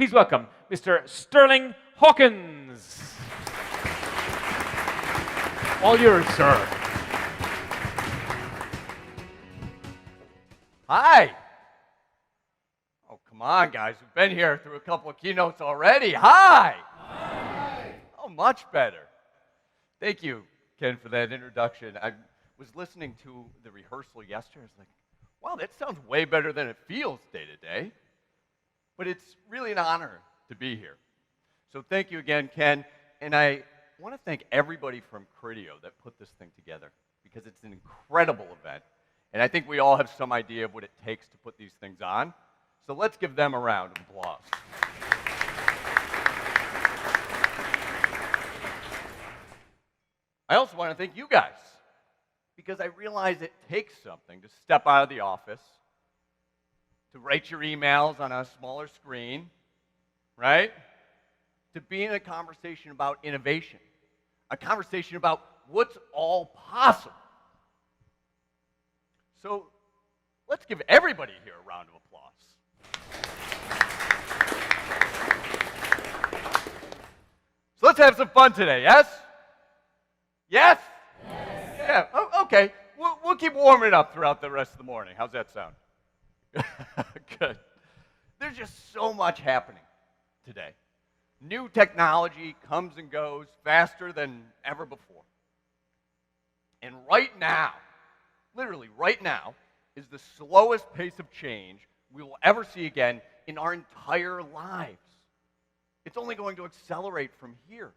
Please welcome Mr. Sterling Hawkins. All yours, sir. Hi. Oh, come on, guys. We've been here through a couple of keynotes already. Hi. Hi. Oh, much better. Thank you, Ken, for that introduction. I was listening to the rehearsal yesterday. I was like, wow, that sounds way better than it feels day to day. But it's really an honor to be here. So thank you again, Ken. And I want to thank everybody from Criteo that put this thing together, because it's an incredible event. And I think we all have some idea of what it takes to put these things on. So let's give them a round of applause. I also want to thank you guys, because I realize it takes something to step out of the office, to write your emails on a smaller screen, right? To be in a conversation about innovation, a conversation about what's all possible. So let's give everybody here a round of applause. So let's have some fun today, yes? Yes? Yes. Yeah, oh, okay. We'll keep warming it up throughout the rest of the morning. How's that sound? Good. There's just so much happening today. New technology comes and goes faster than ever before. And right now, literally right now, is the slowest pace of change we will ever see again in our entire lives. It's only going to accelerate from here.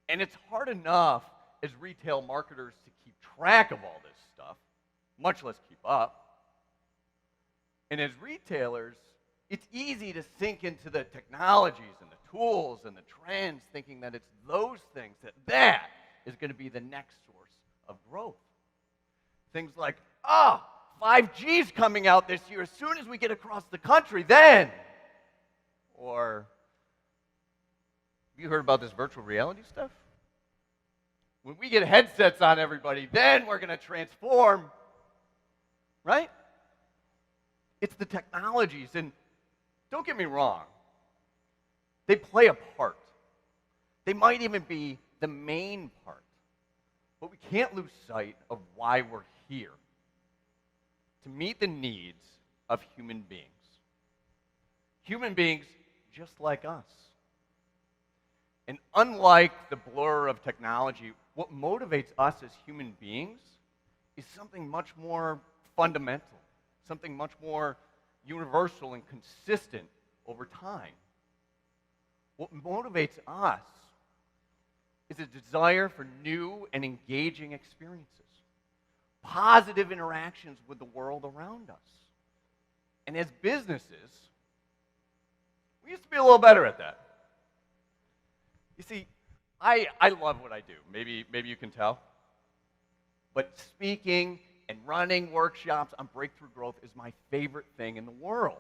And it's hard enough as retail marketers to keep track of all this stuff, much less keep up. And as retailers, it's easy to sink into the technologies and the tools and the trends, thinking that it's those things that is going to be the next source of growth. Things like, 5G's coming out this year. As soon as we get across the country, then. Or, have you heard about this virtual reality stuff? When we get headsets on everybody, then we're going to transform, right? It's the technologies, and don't get me wrong, they play a part. They might even be the main part, but we can't lose sight of why we're here, to meet the needs of human beings. Human beings just like us. And unlike the blur of technology, what motivates us as human beings is something much more fundamental, something much more universal and consistent over time. What motivates us is a desire for new and engaging experiences, positive interactions with the world around us. And as businesses, we used to be a little better at that. You see, I love what I do. Maybe you can tell. But speaking and running workshops on breakthrough growth is my favorite thing in the world.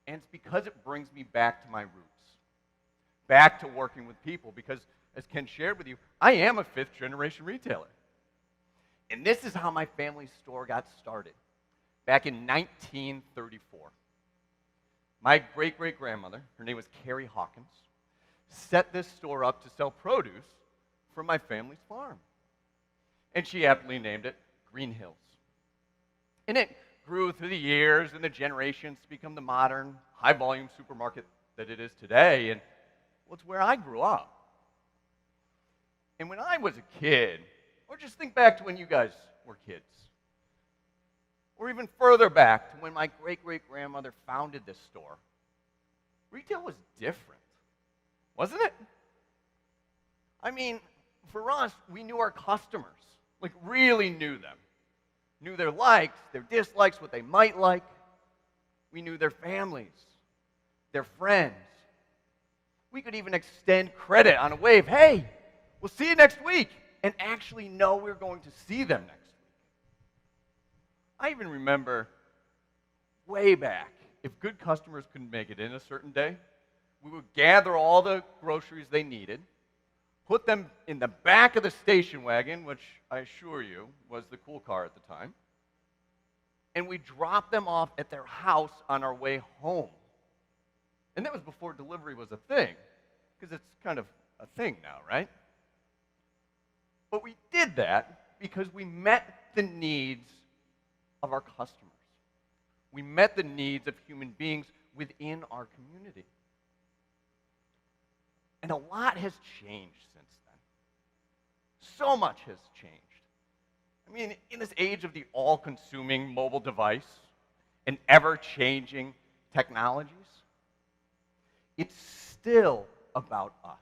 And it's because it brings me back to my roots, back to working with people. Because, as Ken shared with you, I am a fifth-generation retailer. And this is how my family store got started, back in 1934. My great-great-grandmother, her name was Carrie Hawkins, set this store up to sell produce from my family's farm. And she aptly named it Green Hills. And it grew through the years and the generations to become the modern, high-volume supermarket that it is today. And well, it's where I grew up. And when I was a kid, or just think back to when you guys were kids, or even further back to when my great-great-grandmother founded this store, retail was different, wasn't it? I mean, for us, we knew our customers, like really knew them. Knew their likes, their dislikes, what they might like. We knew their families, their friends. We could even extend credit on a wave. Hey, we'll see you next week, and actually know we're going to see them next week. I even remember way back, if good customers couldn't make it in a certain day, we would gather all the groceries they needed, put them in the back of the station wagon, which I assure you was the cool car at the time, and we dropped them off at their house on our way home. And that was before delivery was a thing, because it's kind of a thing now, right? But we did that because we met the needs of our customers. We met the needs of human beings within our community. And a lot has changed since then. So much has changed. I mean, in this age of the all-consuming mobile device and ever-changing technologies, it's still about us.